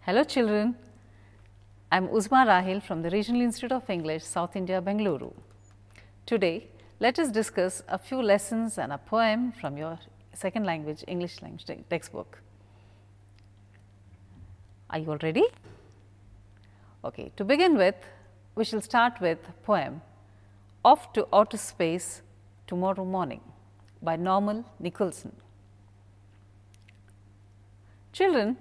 Hello children, I am Uzma Rahil from the Regional Institute of English, South India, Bengaluru. Today, let us discuss a few lessons and a poem from your second language, English language textbook. Are you all ready? Okay, to begin with, we shall start with poem Off to Outer Space Tomorrow Morning by Norman Nicholson. Children,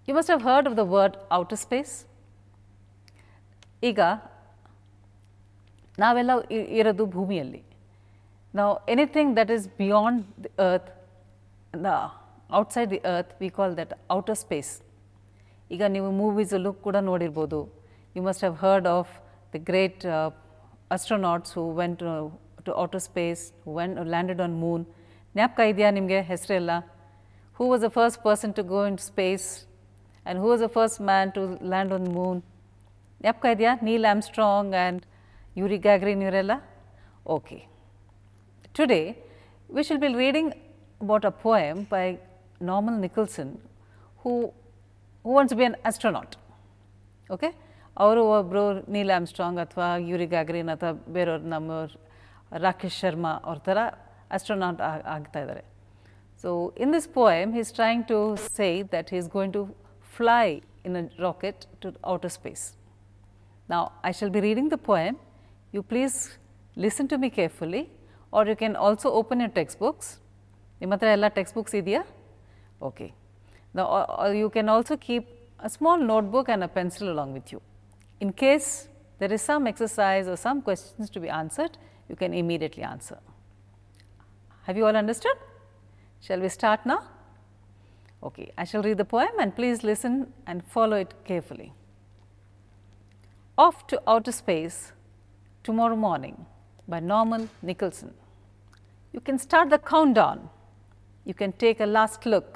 you must have heard of the word outer space. ಈಗ ನಾವೆಲ್ಲ ಇರೋದು ಭೂಮಿಯಲ್ಲಿ. Now anything that is beyond the earth, outside the earth, we call that outer space. ಈಗ ನೀವು ಮೂವೀಸಲ್ಲೂ ಕೂಡ ನೋಡಿರ್ಬೋದು. You must have heard of the great astronauts who went to outer space, who landed on moon. ಜ್ಞಾಪಕ ಇದೆಯಾ ನಿಮಗೆ ಹೆಸರೆಲ್ಲ? Who was the first person to go into space and who was the first man to land on the moon? ಜ್ಞಾಪಕ ಇದೆಯಾ? Neil Armstrong and Yuri Gagarin ಇವರೆಲ್ಲ? Okay. Today, we shall be reading about a poem by Norman Nicholson who wants to be an astronaut. Okay? ಅವರು ಒಬ್ಬರು Neel Armstrong ಅಥವಾ Yuri ಗ್ಯಾಗರಿನ್ ಅಥವಾ ಬೇರೆಯವ್ರು ನಮ್ಮ ರಾಕೇಶ್ ಶರ್ಮಾ ಅವ್ರ ಥರ ಆಸ್ಟ್ರೋನಾಟ್ ಆಗ್ತಾ ಇದ್ದಾರೆ. So, in this poem, he is trying to say that he is going to fly in a rocket to outer space. Now, I shall be reading the poem. You please listen to me carefully, or you can also open your textbooks. ನಿಮ್ಮ ಹತ್ರ ಎಲ್ಲ textbooks ಇದೆಯಾ? Okay. Now, you can also keep a small notebook and a pencil along with you. In case there is some exercise or some questions to be answered, you can immediately answer. Have you all understood? Shall we start now? Okay, I shall read the poem and please listen and follow it carefully. Off to Outer Space Tomorrow Morning by Norman Nicholson. You can start the countdown. You can take a last look.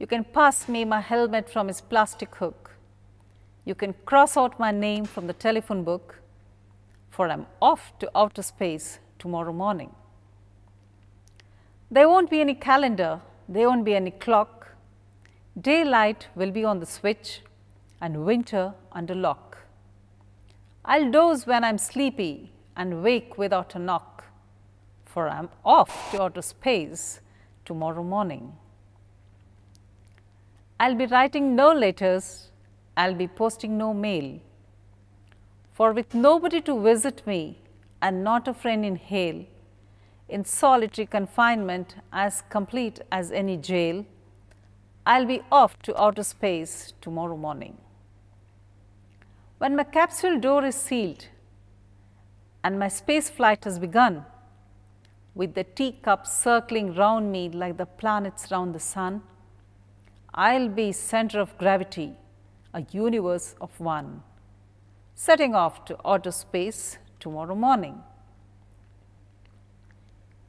You can pass me my helmet from its plastic hook. You can cross out my name from the telephone book, for I'm off to outer space tomorrow morning. There won't be any calendar, there won't be any clock. Daylight will be on the switch and winter under lock. I'll doze when I'm sleepy and wake without a knock, for I'm off to outer space tomorrow morning. I'll be writing no letters, I'll be posting no mail, for with nobody to visit me and not a friend in hail, in solitary confinement as complete as any jail, I'll be off to outer space tomorrow morning. When my capsule door is sealed and my space flight has begun, with the teacups circling round me like the planets round the sun, I'll be center of gravity, a universe of one, setting off to outer space tomorrow morning.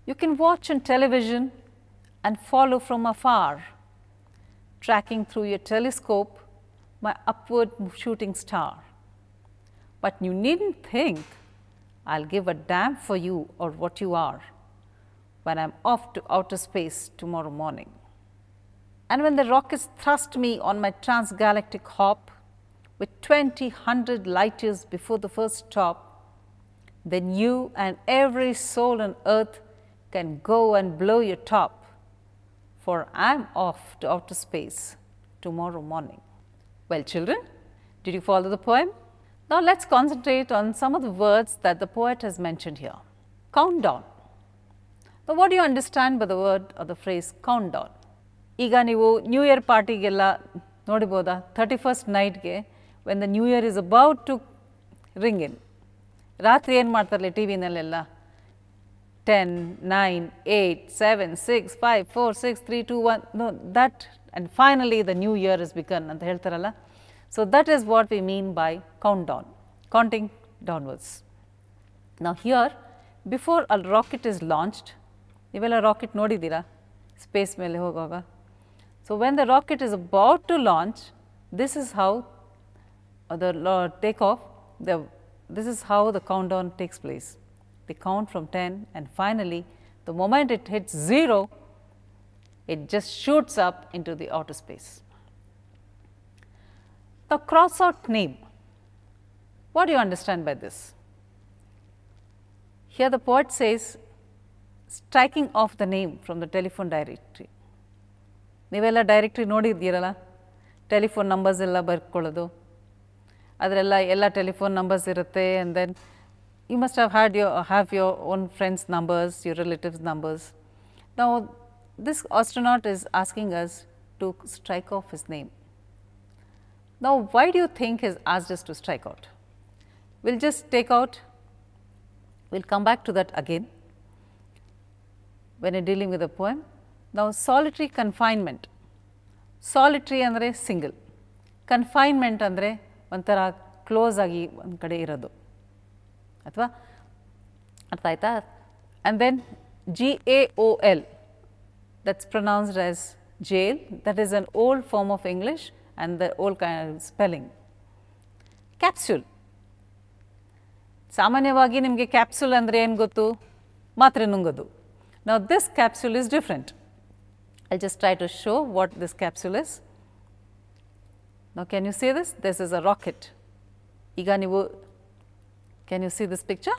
You can watch on television and follow from afar, tracking through your telescope my upward shooting star. But you needn't think I'll give a damn for you or what you are when I'm off to outer space tomorrow morning. And when the rockets thrust me on my transgalactic hop with 20,000 light years before the first stop, then you and every soul on earth can go and blow your top, for I'm off to outer space tomorrow morning. Well children, did you follow the poem? Now let's concentrate on some of the words that the poet has mentioned here. Countdown. Now what do you understand by the word or the phrase countdown? ಈಗ ನೀವು new year ಪಾರ್ಟಿಗೆಲ್ಲ ನೋಡಿಬೋದಾ 31st ನೈಟ್ಗೆ when the new year is about to ring in, ರಾತ್ರಿ ಏನು ಮಾಡ್ತಾರಲ್ಲ ಟಿ ವಿನಲ್ಲೆಲ್ಲ 10, 9, 8, 7, 6, 5, 4, 6, 3, 2, 1, no, that and finally the new year is begun ಅಂತ ಹೇಳ್ತಾರಲ್ಲ. So that is what we mean by countdown, counting downwards. Now here, before a rocket is launched, ನೀವೆಲ್ಲ rocket ನೋಡಿದ್ದೀರಾ space ಮೇಲೆ ಹೋಗುವಾಗ? So when the rocket is about to launch, this is how the takeoff, this is how the countdown takes place. They count from 10 and finally, the moment it hits 0, It just shoots up into the outer space. Now, cross out name. What do you understand by this? Here the poet says, striking off the name from the telephone directory. ನೀವೆಲ್ಲ directory ನೋಡಿದ್ದೀರಲ್ಲ, telephone numbers ಎಲ್ಲ ಬರ್ಕೊಳ್ಳೋದು, ಅದರೆಲ್ಲ ಎಲ್ಲ telephone numbers ಇರುತ್ತೆ. And then you must have your own friends' numbers, your relatives' numbers. Now, this astronaut is asking us to strike off his name. Now, why do you think he has asked us to strike out? We'll just take out, we'll come back to that again when you're dealing with a poem. Now, solitary confinement. Solitary ಅಂದರೆ single. Confinement ಅಂದರೆ ಒಂಥರ close ಆಗಿ ಒಂದು ಕಡೆ ಇರೋದು, ಅಥವಾ ಅರ್ಥ ಆಯ್ತಾ? And then GAOL, that's pronounced as jail. That is an old form of English and the old kind of spelling. Capsule. ಸಾಮಾನ್ಯವಾಗಿ ನಿಮಗೆ ಕ್ಯಾಪ್ಸೂಲ್ ಅಂದರೆ ಏನು ಗೊತ್ತು? ಮಾತ್ರೆ ನುಂಗೋದು. Now, this capsule is different. I'll just try to show what this capsule is. Now, can you see this? This is a rocket. ಈಗ ನೀವು, can you see this picture?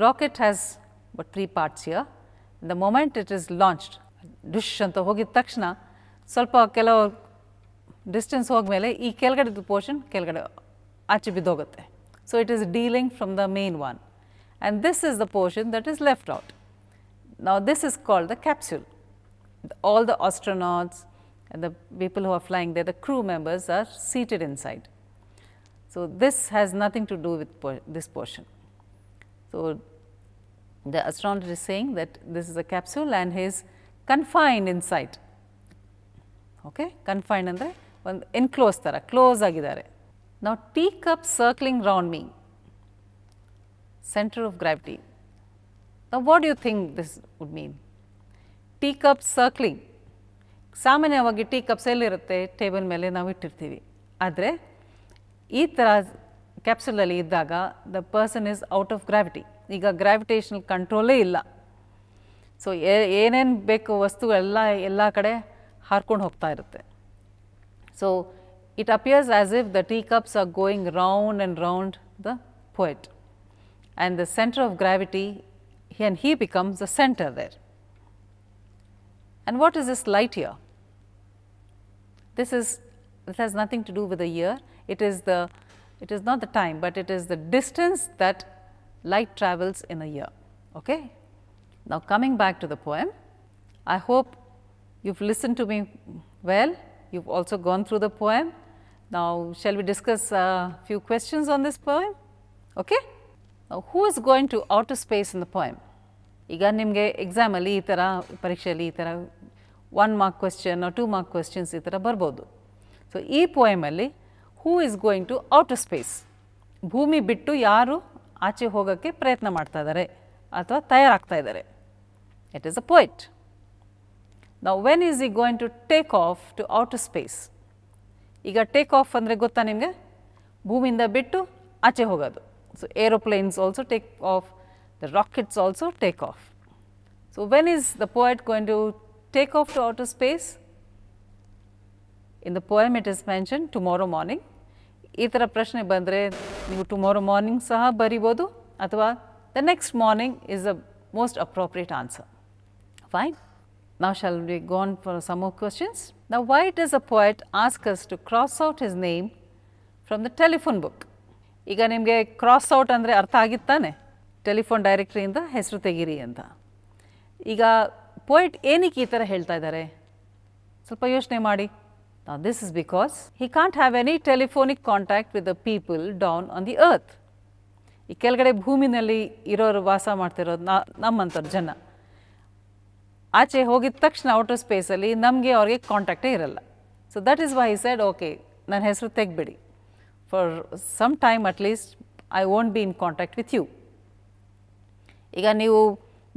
Rocket has about 3 parts here. The moment it is launched, dish ಅಂತ ಹೋಗಿದ ತಕ್ಷಣ ಸ್ವಲ್ಪ ಕೆಲವು distance ಹೋದ್ಮೇಲೆ ಈ ಕೆಳಗಡೆದು portion ಕೆಳಗಡೆ ಆಚೆ ಬಿದ್ದೋಗುತ್ತೆ. So, it is dealing from the main one, and this is the portion that is left out. Now, this is called the capsule. All the astronauts and the people who are flying there, the crew members, are seated inside. So, this has nothing to do with this portion. So, the astronaut is saying that this is a capsule and he is confined inside. Okay? Confined ಅಂದರೆ ಒಂದು enclosed ಥರ, close ಆಗಿದ್ದಾರೆ. Now, teacup circling round me, center of gravity. Now, what do you think this would mean? Teacup circling. ಸಾಮಾನ್ಯವಾಗಿ tea cups ಎಲ್ಲಿರುತ್ತೆ? Table ಮೇಲೆ ನಾವು ಇಟ್ಟಿರ್ತೀವಿ. ಆದರೆ ಈ ಥರ ಕ್ಯಾಪ್ಸುಲಲ್ಲಿ ಇದ್ದಾಗ the person is out of gravity. ಈಗ ಗ್ರಾವಿಟೇಷನಲ್ ಕಂಟ್ರೋಲೇ ಇಲ್ಲ. ಸೊ ಏನೇನು ಬೇಕು ವಸ್ತುಗಳೆಲ್ಲ ಎಲ್ಲ ಕಡೆ ಹಾರ್ಕೊಂಡು ಹೋಗ್ತಾ ಇರುತ್ತೆ. So it appears as if the teacups are going round and round the poet, and the center of gravity, and he becomes the center there. And what is this light year? This has nothing to do with the year. It is not the time, but it is the distance that light travels in a year. Okay? Now, coming back to the poem, I hope you've listened to me well. You've also gone through the poem. Now, shall we discuss a few questions on this poem? Okay? Now, who is going to outer space in the poem? ಈಗ ನಿಮಗೆ ಎಕ್ಸಾಮಲ್ಲಿ ಈ ಥರ ಪರೀಕ್ಷೆಯಲ್ಲಿ ಈ ಥರ 1 mark question or 2 mark questions ಈ ಥರ ಬರ್ಬೋದು. ಸೊ ಈ ಪೋಯಮಲ್ಲಿ who is going to outer space, ಭೂಮಿ ಬಿಟ್ಟು ಯಾರು ಆಚೆ ಹೋಗೋಕ್ಕೆ ಪ್ರಯತ್ನ ಮಾಡ್ತಾ ಇದ್ದಾರೆ ಅಥವಾ ತಯಾರಾಗ್ತಾ ಇದ್ದಾರೆ. It is a poet. ನಾವು when is he going to take off to outer space? ಈಗ ಟೇಕ್ ಆಫ್ ಅಂದರೆ ಗೊತ್ತಾ ನಿಮಗೆ? ಭೂಮಿಯಿಂದ ಬಿಟ್ಟು ಆಚೆ ಹೋಗೋದು. So aeroplanes also take off, the rockets also take off. So when is the poet going to take off to outer space? In the poem it is mention tomorrow morning. ಈ ಥರ ಪ್ರಶ್ನೆ ಬಂದರೆ ನೀವು ಟುಮಾರೋ ಮಾರ್ನಿಂಗ್ ಸಹ ಬರಿಬೋದು, ಅಥವಾ the next morning is the most appropriate answer. Fine. Now, shall we go on for some more questions? Now, why does a poet ask us to cross out his name from the telephone book? ಈಗ ನಿಮಗೆ cross out ಅಂದರೆ ಅರ್ಥ ಆಗಿತ್ತಾನೆ, telephone ಡೈರೆಕ್ಟ್ರಿಯಿಂದ ಹೆಸರು ತೆಗೀರಿ ಅಂತ. ಈಗ poet ಏನಕ್ಕೆ ಈ ಥರ ಹೇಳ್ತಾ ಇದ್ದಾರೆ? ಸ್ವಲ್ಪ ಯೋಚನೆ ಮಾಡಿ. Now, this is because he can't have any telephonic contact with the people down on the earth. ಈ ಕೆಳಗಡೆ ಭೂಮಿನಲ್ಲಿ ಇರೋರು ವಾಸ ಮಾಡ್ತಿರೋದು ನಮ್ಮಂಥವ್ರು ಜನ. ಆಚೆ ಹೋಗಿದ ತಕ್ಷಣ ಔಟರ್ ಸ್ಪೇಸಲ್ಲಿ ನಮಗೆ ಅವ್ರಿಗೆ ಕಾಂಟ್ಯಾಕ್ಟೇ ಇರಲ್ಲ. So that is why he said, okay ನನ್ನ ಹೆಸರು ತೆಗಿಬಿಡಿ, for some time at least I won't be in contact with you. ಈಗ ನೀವು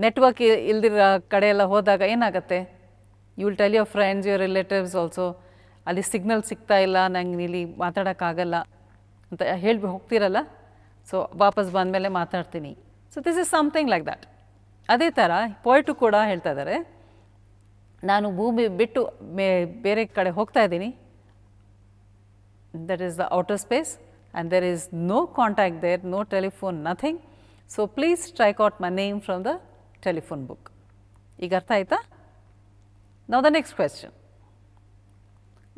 ನೆಟ್ವರ್ಕ್ ಇಲ್ದಿರೋ ಕಡೆ ಎಲ್ಲ ಹೋದಾಗ ಏನಾಗುತ್ತೆ? You will tell your friends, your relatives also, ಅಲ್ಲಿ ಸಿಗ್ನಲ್ ಸಿಗ್ತಾ ಇಲ್ಲ, ನಂಗೆ ಇಲ್ಲಿ ಮಾತಾಡೋಕ್ಕಾಗಲ್ಲ ಅಂತ ಹೇಳಿ ಹೋಗ್ತಿರಲ್ಲ. ಸೊ ವಾಪಸ್ ಬಂದಮೇಲೆ ಮಾತಾಡ್ತೀನಿ. So this is something like that. ಅದೇ ಥರ ಪೋಯೆಟು ಕೂಡ ಹೇಳ್ತಾ ಇದ್ದಾರೆ, ನಾನು ಭೂಮಿ ಬಿಟ್ಟು ಬೇರೆ ಕಡೆ ಹೋಗ್ತಾ ಇದ್ದೀನಿ, that is the outer space, and there is no contact there, no telephone, nothing. So please strike out my name from the telephone book. ಈಗ ಅರ್ಥ ಆಯ್ತಾ? Now the next question.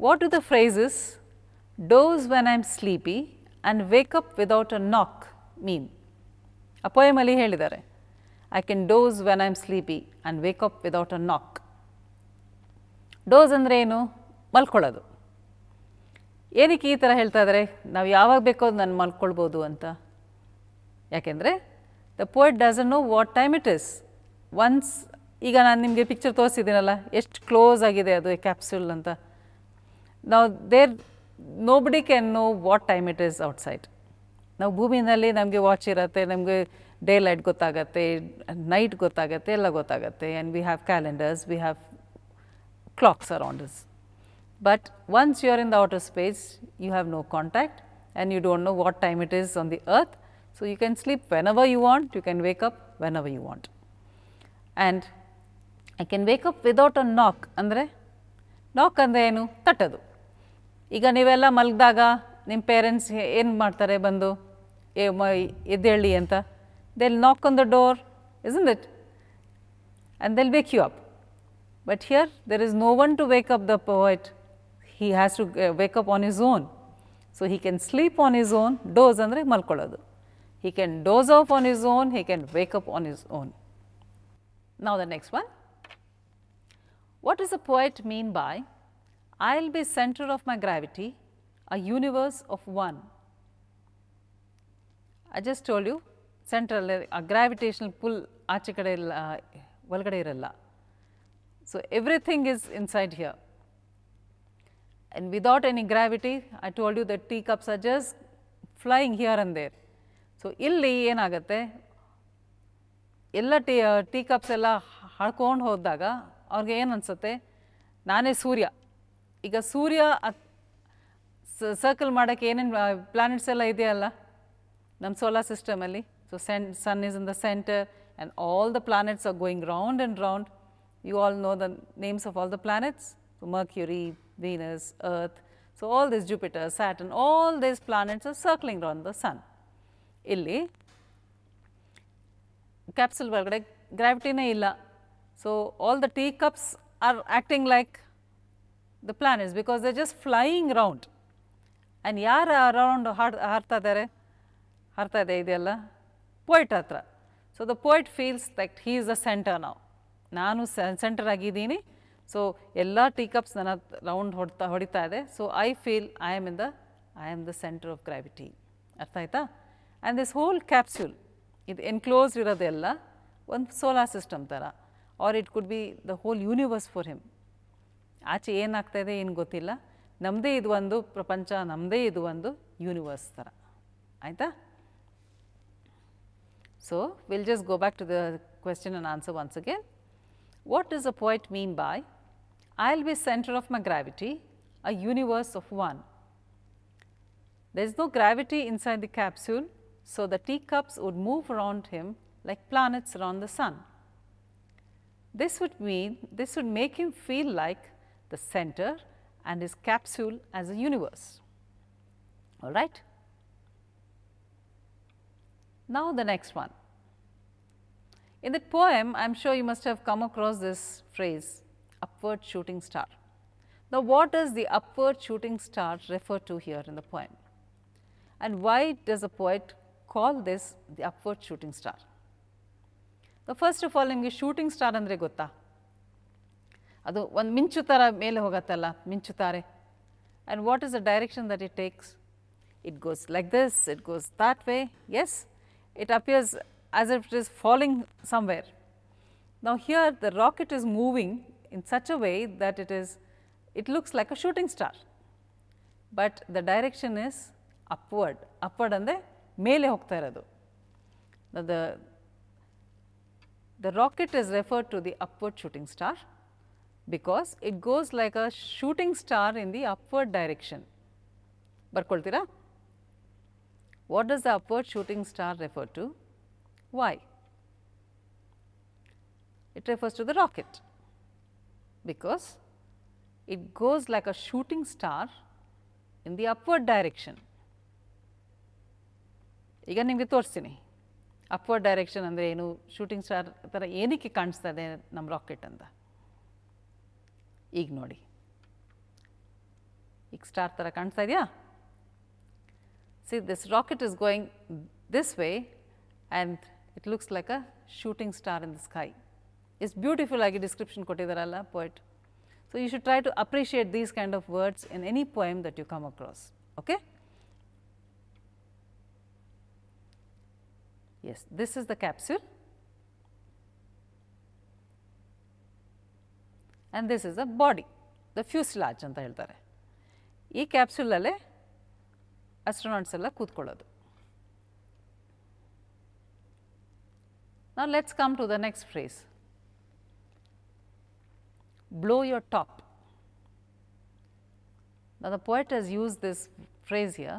What do the phrases doze when I am sleepy and wake up without a knock mean? ಆ ಪೋಯಮಲ್ಲಿ ಹೇಳಿದ್ದಾರೆ, I can doze when I am sleepy and wake up without a knock. Dose ಅಂದರೆ ಏನು? ಮಲ್ಕೊಳ್ಳೋದು. ಏನಕ್ಕೆ ಈ ಥರ ಹೇಳ್ತಾ ಇದ್ದಾರೆ? ನಾವು ಯಾವಾಗ ಬೇಕೋ ನಾನು ಮಲ್ಕೊಳ್ಬೋದು ಅಂತ. ಯಾಕೆಂದರೆ the poet doesn't know what time it is. Once ಈಗ ನಾನು ನಿಮಗೆ ಪಿಕ್ಚರ್ ತೋರಿಸಿದ್ದೀನಲ್ಲ, ಎಷ್ಟು ಕ್ಲೋಸ್ ಆಗಿದೆ ಅದು ಕ್ಯಾಪ್ಸೂಲ್ ಅಂತ. ನಾವು nobody can know what time it is outside. ನಾವು ಭೂಮಿನಲ್ಲಿ ನಮಗೆ ವಾಚ್ ಇರುತ್ತೆ, ನಮಗೆ ಡೇ ಲೈಟ್ ಗೊತ್ತಾಗತ್ತೆ, ನೈಟ್ ಗೊತ್ತಾಗತ್ತೆ, ಎಲ್ಲ ಗೊತ್ತಾಗತ್ತೆ. And we have calendars, we have clocks around us. But once you are in the outer space, you have no contact and you don't know what time it is on the earth. So you can sleep whenever you want, you can wake up whenever you want. And I can wake up without a knock. ಅಂದರೆ ನಾಕ್ ಅಂದರೆ ಏನು? ತಟ್ಟೋದು. ಈಗ ನೀವೆಲ್ಲ ಮಲಗಿದಾಗ ನಿಮ್ಮ parents ಏನು ಮಾಡ್ತಾರೆ? ಬಂದು ಎದ್ದೇಳಿ ಅಂತ, they'll knock on the door, isn't it? And they'll wake you up. But here there is no one to wake up the poet. He has to wake up on his own. So he can sleep on his own. Doze andre malkoladu. He can doze off on his own, he can wake up on his own. Now the next one. What does the poet mean by I'll be center of my gravity, a universe of one? I just told you, central, a gravitational pull ಆಚೆ ಕಡೆ ಒಳಗಡೆ ಇರಲ್ಲ. So everything is inside here, and without any gravity, I told you that teacups are just flying here and there. So ಇಲ್ಲಿ ಏನಾಗುತ್ತೆ, ಎಲ್ಲ teacups ಎಲ್ಲ ಹಳ್ಕೊಂಡು ಹೋದಾಗ ಅವ್ರಿಗೆ ಏನು ಅನಿಸುತ್ತೆ, ನಾನೇ ಸೂರ್ಯ. ಈಗ ಸೂರ್ಯ ಸರ್ಕಲ್ ಮಾಡೋಕ್ಕೆ ಏನೇನು ಪ್ಲಾನೆಟ್ಸ್ ಎಲ್ಲ ಇದೆಯಲ್ಲ ನಮ್ಮ ಸೋಲಾರ್ ಸಿಸ್ಟಮಲ್ಲಿ. So sun is in the center and all the planets are going round and round. You all know the names of all the planets, so Mercury, Venus, Earth. So all this Jupiter, Saturn, all these planets are circling around the sun. Illi capsule ಒಳಗಡೆ ಗ್ರಾವಿಟಿನೇ ಇಲ್ಲ. So all the teacups are acting like the planets because they're just flying around. And ಯಾರು around ಹಾರ್ತಾ ಇದೆ ಇದೆಲ್ಲ poet ಹತ್ರ. So the poet feels like he is the center now. ನಾನು centre ಆಗಿದ್ದೀನಿ. So ಎಲ್ಲ teacups ನನ್ನ ರೌಂಡ್ ಹೊಡಿತಾ ಇದೆ. So I feel I am the centre of gravity. ಅರ್ಥ ಆಯ್ತಾ? ಆ್ಯಂಡ್ ದಿಸ್ ಹೋಲ್ ಕ್ಯಾಪ್ಸ್ಯೂಲ್ ಇದು ಎನ್ಕ್ಲೋಸ್ಡ್ ಇರೋದೆಲ್ಲ ಒಂದು ಸೋಲಾರ್ ಸಿಸ್ಟಮ್ ಥರ, or it could be the whole universe for him. ಆಚೆ ಏನಾಗ್ತಾ ಇದೆ ಏನು ಗೊತ್ತಿಲ್ಲ, ನಮ್ಮದೇ ಇದು ಒಂದು ಪ್ರಪಂಚ, ನಮ್ಮದೇ ಇದು ಒಂದು ಯೂನಿವರ್ಸ್ ಥರ. ಆಯಿತಾ? So will just go back to the question and answer once again. What does the poet mean by I'll be center of my gravity, a universe of one? There is no gravity inside the capsule, so the teacups would move around him like planets around the sun. This would make him feel like the center and his capsule as a universe. All right? Now the next one. In that poem, I am sure you must have come across this phrase, upward shooting star. Now what does the upward shooting star refer to here in the poem? And why does the poet call this the upward shooting star? Now first of all, ನಿಮಗೆ shooting star ಅಂದರೆ ಗೊತ್ತಾ? ಅದು ಒಂದು ಮಿಂಚು ಥರ ಮೇಲೆ ಹೋಗತ್ತಲ್ಲ, ಮಿಂಚುತ್ತಾರೆ. And what is the direction that it takes? It goes like this, it goes that way. Yes, it appears as if it is falling somewhere. Now here the rocket is moving in such a way that it looks like a shooting star, but the direction is upward. Upward ಅಂದರೆ ಮೇಲೆ ಹೋಗ್ತಾ ಇರೋದು. The rocket is referred to the upward shooting star because it goes like a shooting star in the upward direction. ಬರ್ಕೊಳ್ತೀರಾ? What does the upward shooting star refer to? Why? It refers to the rocket. because it goes like a shooting star in the upward direction. ಈಗ ನಿಮಗೆ ತೋರಿಸ್ತೀನಿ upward direction ಅಂದರೆ ಏನು, shooting star ಥರ ಏನಕ್ಕೆ ಕಾಣಿಸ್ತಾ ಇದೆ ನಮ್ಮ ರಾಕೆಟ್ ಅಂತ. ಈಗ ನೋಡಿ, ಈಗ ಸ್ಟಾರ್ ಥರ ಕಾಣಿಸ್ತಾ ಇದೆಯಾ? See, this rocket is going this way and it looks like a shooting star in the sky. It's beautiful ಆಗಿ description ಕೊಟ್ಟಿದ್ದಾರಲ್ಲ poet. So, you should try to appreciate these kind of words in any poem that you come across. Okay? Yes, this is the capsule and this is the body, the fuselage ಅಂತ ಹೇಳ್ತಾರೆ. ಈ ಕ್ಯಾಪ್ಸೂಲಲ್ಲೇ astronauts ಎಲ್ಲ ಕೂತ್ಕೊಳ್ಳೋದು. Now, let's come to the next phrase. Blow your top. Now, the poet has used this phrase here,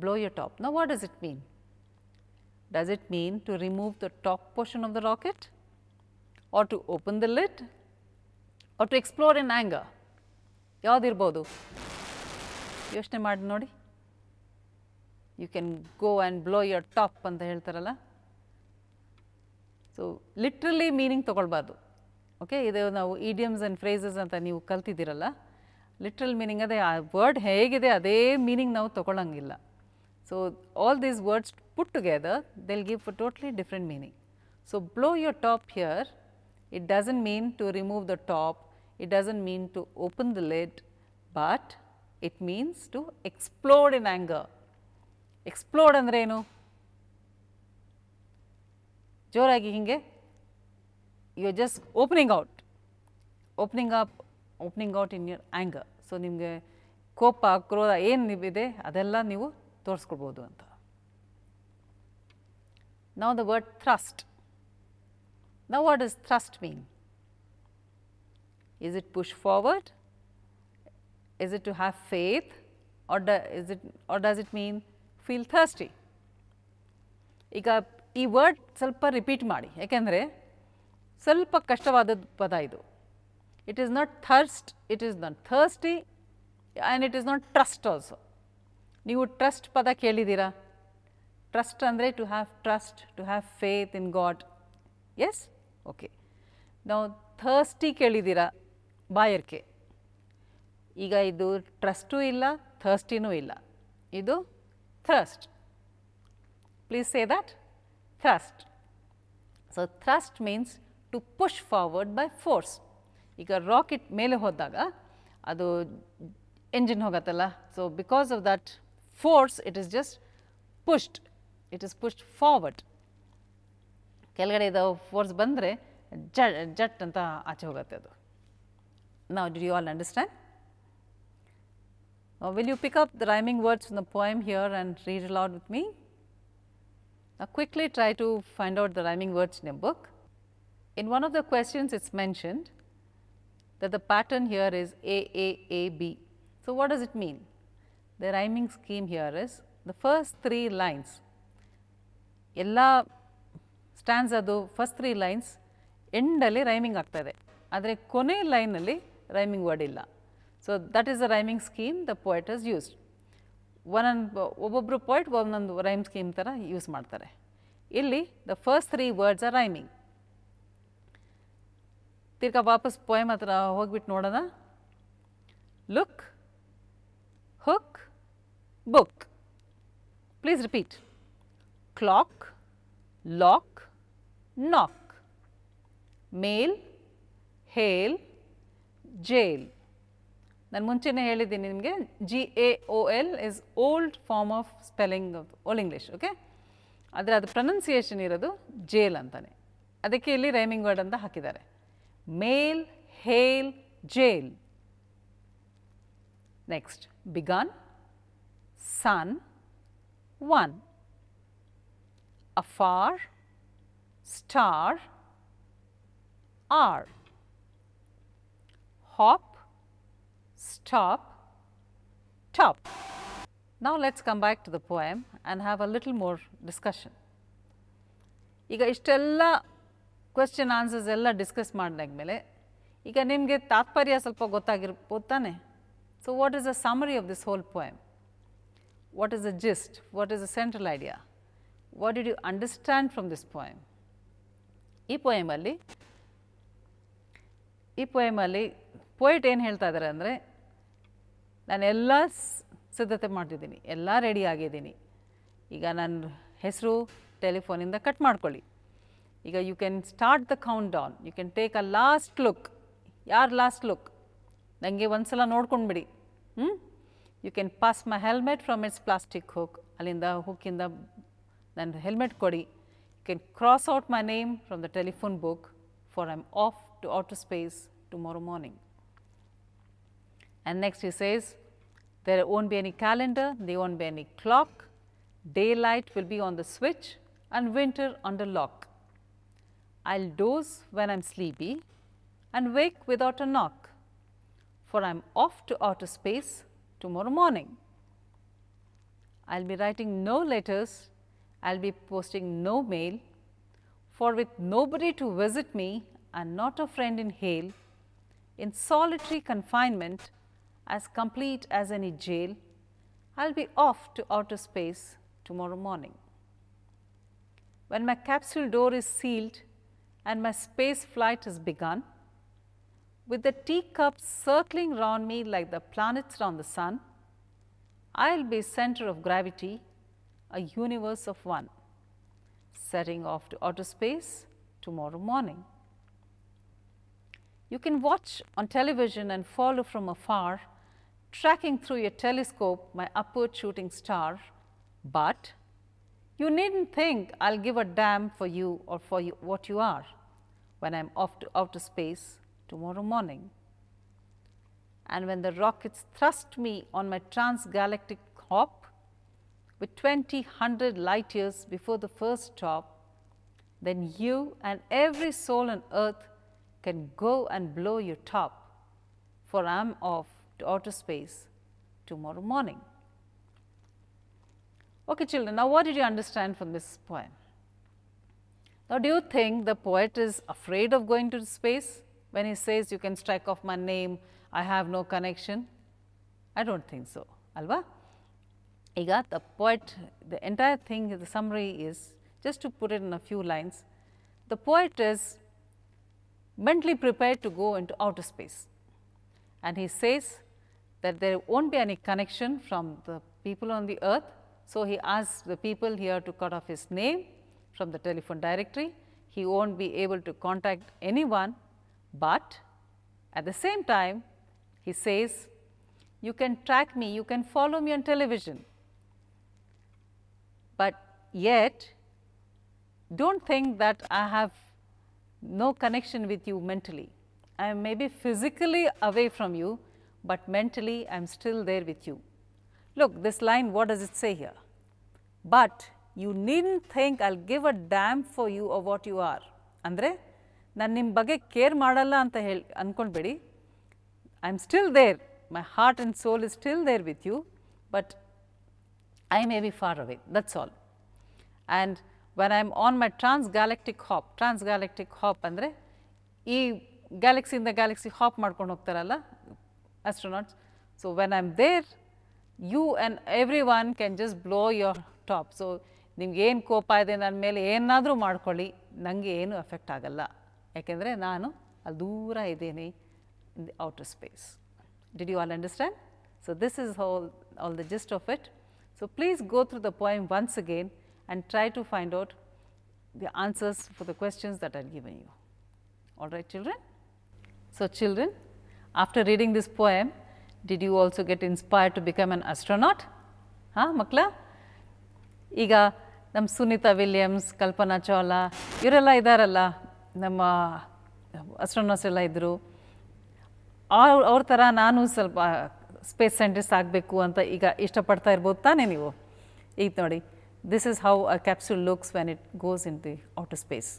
blow your top. Now, what does it mean? Does it mean to remove the top portion of the rocket, or to open the lid, or to explore in anger? ಯಾವುದಿರ್ಬೋದು ಯೋಚನೆ ಮಾಡಿ ನೋಡಿ. You can go and blow your top ಅಂತ ಹೇಳ್ತಾರಲ್ಲ. So literally meaning ತೊಗೊಳ್ಬಾರ್ದು. Okay, ಇದು ನಾವು idioms and phrases ಅಂತ ನೀವು ಕಲ್ತಿದ್ದೀರಲ್ಲ, ಲಿಟ್ರಲ್ ಮೀನಿಂಗ್ ಅದೇ, ಆ ವರ್ಡ್ ಹೇಗಿದೆ ಅದೇ ಮೀನಿಂಗ್ ನಾವು ತೊಗೊಳ್ಳಂಗಿಲ್ಲ. So all these words put together, they will give a totally different meaning. So, blow your top here, it does not mean to remove the top, it does not mean to open the lid, but it means to explode in anger. Explode ಅಂದರೆ ಏನು? ಜೋರಾಗಿ ಹಿಂಗೆ you are just opening out in your anger. So ನಿಮಗೆ ಕೋಪ, ಕ್ರೋಧ ಏನು ಇದೆ ಅದೆಲ್ಲ ನೀವು ತೋರಿಸ್ಕೊಳ್ಬೋದು ಅಂತ. Now, the word thrust. Now, what does thrust mean? Is it push forward? Is it to have faith? Or does it mean feel thirsty? ಈಗ ಈ ವರ್ಡ್ ಸ್ವಲ್ಪ ರಿಪೀಟ್ ಮಾಡಿ, ಯಾಕೆಂದರೆ ಸ್ವಲ್ಪ ಕಷ್ಟವಾದ ಪದ ಇದು. It is not thirst, it is not thirsty and it is not trust also. ನೀವು ಟ್ರಸ್ಟ್ ಪದ ಕೇಳಿದ್ದೀರಾ? ಟ್ರಸ್ಟ್ ಅಂದರೆ to have trust, to have faith in God. Yes, okay. ನಾವು ಥರ್ಸ್ಟಿ ಕೇಳಿದ್ದೀರಾ? ಬಾಯರ್ಕೆ. ಈಗ ಇದು ಟ್ರಸ್ಟೂ ಇಲ್ಲ, ಥರ್ಸ್ಟಿನೂ ಇಲ್ಲ, ಇದು thirst. Please say that, thrust. So thrust means to push forward by force. ಈಗ ರಾಕೆಟ್ ಮೇಲೆ ಹೋದಾಗ ಅದು ಎಂಜಿನ್ ಹೋಗತ್ತಲ್ಲ, so because of that force it is just pushed, it is pushed forward. ಕೆಳಗಡೆ ಇದು ಫೋರ್ಸ್ ಬಂದರೆ ಜಟ್ ಅಂತ ಆಚೆ ಹೋಗುತ್ತೆ ಅದು. Now, did you all understand? Now, will you pick up the rhyming words from the poem here and read aloud with me? Now, quickly try to find out the rhyming words in your book. In one of the questions, it's mentioned that the pattern here is A, A, A, B. So, what does it mean? The rhyming scheme here is the first 3 lines, ಎಲ್ಲ ಸ್ಟ್ಯಾನ್ಸದು first 3 lines ಎಂಡಲ್ಲಿ rhyming ಆಗ್ತಾಯಿದೆ, ಆದರೆ ಕೊನೆ ಲೈನಲ್ಲಿ rhyming word ಇಲ್ಲ. So that is the rhyming scheme the poet has used. ಒಬ್ಬೊಬ್ಬರು poet ಒಂದೊಂದು ರೈಮ್ ಸ್ಕೀಮ್ ಥರ ಯೂಸ್ ಮಾಡ್ತಾರೆ. ಇಲ್ಲಿ the first 3 words are rhyming. ತಿರ್ಗಾ ವಾಪಸ್ ಪೋಯಮ್ ಹತ್ರ ಹೋಗ್ಬಿಟ್ಟು ನೋಡೋಣ. Look, hook, book. Please repeat. Clock, lock, knock. Mail, hail, jail. ನಾನು ಮುಂಚೆನೇ ಹೇಳಿದ್ದೀನಿ ನಿಮಗೆ, GAOL is old form of spelling of Old English, okay. ಆದರೆ ಅದು ಪ್ರೊನೌನ್ಸಿಯೇಷನ್ ಇರೋದು ಜೇಲ್ ಅಂತಾನೆ, ಅದಕ್ಕೆ ಇಲ್ಲಿ ರೈಮಿಂಗ್ ವರ್ಡ್ ಅಂತ ಹಾಕಿದ್ದಾರೆ. Mail, hail, jail. Next, begone, sun, one. Afar, star, R. Hop, stop, top. Now, let's come back to the poem and have a little more discussion. ಈಗ ಇಷ್ಟೆಲ್ಲ ಕ್ವೆಶ್ಚನ್ ಆನ್ಸರ್ಸ್ ಎಲ್ಲ discuss ಮಾಡಿದಾದ್ಮೇಲೆ ಈಗ ನಿಮಗೆ ತಾತ್ಪರ್ಯ ಸ್ವಲ್ಪ ಗೊತ್ತಾಗಿರ್ಬೋದು ತಾನೆ. So what is the summary of this whole poem? What is the gist? What is the central idea? What did you understand from this poem? ಈ ಪೋಯಮಲ್ಲಿ ಪೋಯೆಟ್ ಏನು ಹೇಳ್ತಾ ಇದ್ದಾರೆ ಅಂದರೆ, ನಾನೆಲ್ಲ ಸಿದ್ಧತೆ ಮಾಡ್ತಿದ್ದೀನಿ, ಎಲ್ಲ ರೆಡಿ ಆಗಿದ್ದೀನಿ, ಈಗ ನನ್ನ ಹೆಸರು ಟೆಲಿಫೋನಿಂದ ಕಟ್ ಮಾಡ್ಕೊಳ್ಳಿ, ಈಗ you can start the countdown, you can take a last look. ಯಾರು ಲಾಸ್ಟ್ ಲುಕ್? ನನಗೆ ಒಂದು ಸಲ ನೋಡ್ಕೊಂಡ್ಬಿಡಿ. You can pass my helmet from its plastic hook, ಅಲ್ಲಿಂದ ಹುಕ್ಕಿಂದ ನನ್ನ ಹೆಲ್ಮೆಟ್ ಕೊಡಿ. You can cross out my name from the telephone book, for I am off to outer space tomorrow morning. And next he says, there won't be any calendar, there won't be any clock, daylight will be on the switch and winter under lock. I'll doze when I'm sleepy and wake without a knock, for I'm off to outer space tomorrow morning. I'll be writing no letters, I'll be posting no mail, for with nobody to visit me and not a friend in hail, in solitary confinement, as complete as any jail, I'll be off to outer space tomorrow morning. When my capsule door is sealed and my space flight has begun, with the teacups circling round me like the planets round the sun, I'll be center of gravity, a universe of one, setting off to outer space tomorrow morning. You can watch on television and follow from afar, tracking through your telescope my upward shooting star, but you needn't think I'll give a damn for you or for you, what you are, when I'm off to outer space tomorrow morning. And when the rockets thrust me on my transgalactic hop, with 20,000 light years before the first stop, then you and every soul on earth can go and blow your top, for I'm off to outer space tomorrow morning. Okay children, now what did you understand from this poem? Now do you think the poet is afraid of going to space when he says you can strike off my name, I have no connection? I don't think so, alva? Iga the poet, the entire thing, the summary is, just to put it in a few lines, the poet is mentally prepared to go into outer space, and he says that there won't be any connection from the people on the earth. So he asks the people here to cut off his name from the telephone directory. He won't be able to contact anyone, but at the same time he says you can track me, you can follow me on television, but yet don't think that I have no connection with you mentally. I am maybe physically away from you, but mentally I am still there with you. Look, this line, what does it say here? But you needn't think I'll give a damn for you or what you are. Andre, ನಾನು ನಿಮ್ಮ ಬಗ್ಗೆ care ಮಾಡಲ್ಲ ಅಂತ ಅಂದ್ಕೊಂಡ್ಬೇಡಿ. I am still there. My heart and soul is still there with you, but I may be far away. That's all. And when I am on my transgalactic hop ಅಂದರೆ ಈ ಗ್ಯಾಲಕ್ಸಿಯಿಂದ Galaxy ಹಾಪ್ ಮಾಡ್ಕೊಂಡು ಹೋಗ್ತಾರಲ್ಲ astronauts. So when I am there, you and everyone can just blow your top. So ನಿಮ್ಗೆ ಏನು ಕೋಪ ಇದೆ ನನ್ನ ಮೇಲೆ ಏನಾದರೂ ಮಾಡ್ಕೊಳ್ಳಿ, ನನಗೆ ಏನು ಎಫೆಕ್ಟ್ ಆಗಲ್ಲ, ಯಾಕೆಂದರೆ ನಾನು ಅಲ್ಲಿ ದೂರ ಇದ್ದೀನಿ in the outer space. Did you all understand? So this is all the gist of it. So please go through the poem once again and try to find out the answers for the questions that I have given you. All right children? So children, after reading this poem, did you also get inspired to become an astronaut? Makla? ಈಗ ನಮ್ಮ Sunita Williams, Kalpana Chawla ಇವರೆಲ್ಲ ಇದ್ದಾರಲ್ಲ, ನಮ್ಮ ಅಸ್ಟ್ರೋನಾಟ್ಸ್ ಎಲ್ಲ ಇದ್ದರು. ಅವ್ರ ಥರ ನಾನು ಸ್ವಲ್ಪ ಸ್ಪೇಸ್ ಸೈಂಟಿಸ್ಟ್ ಆಗಬೇಕು ಅಂತ ಈಗ ಇಷ್ಟಪಡ್ತಾ ಇರ್ಬೋದು ತಾನೇ ನೀವು. ಈಗ ನೋಡಿ, this is how a capsule looks when it goes in the outer space.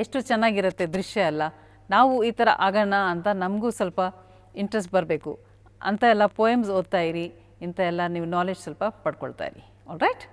ಎಷ್ಟು ಚೆನ್ನಾಗಿರುತ್ತೆ ದೃಶ್ಯ ಎಲ್ಲ. ನಾವು ಈ ಥರ ಆಗೋಣ ಅಂತ ನಮಗೂ ಸ್ವಲ್ಪ ಇಂಟ್ರೆಸ್ಟ್ ಬರಬೇಕು ಅಂತ ಎಲ್ಲ ಪೋಯಮ್ಸ್ ಓದ್ತಾ ಇರಿ, ಇಂಥ ಎಲ್ಲ ನೀವು ನಾಲೆಡ್ಜ್ ಸ್ವಲ್ಪ ಪಡ್ಕೊಳ್ತಾ ಇರಿ. All right.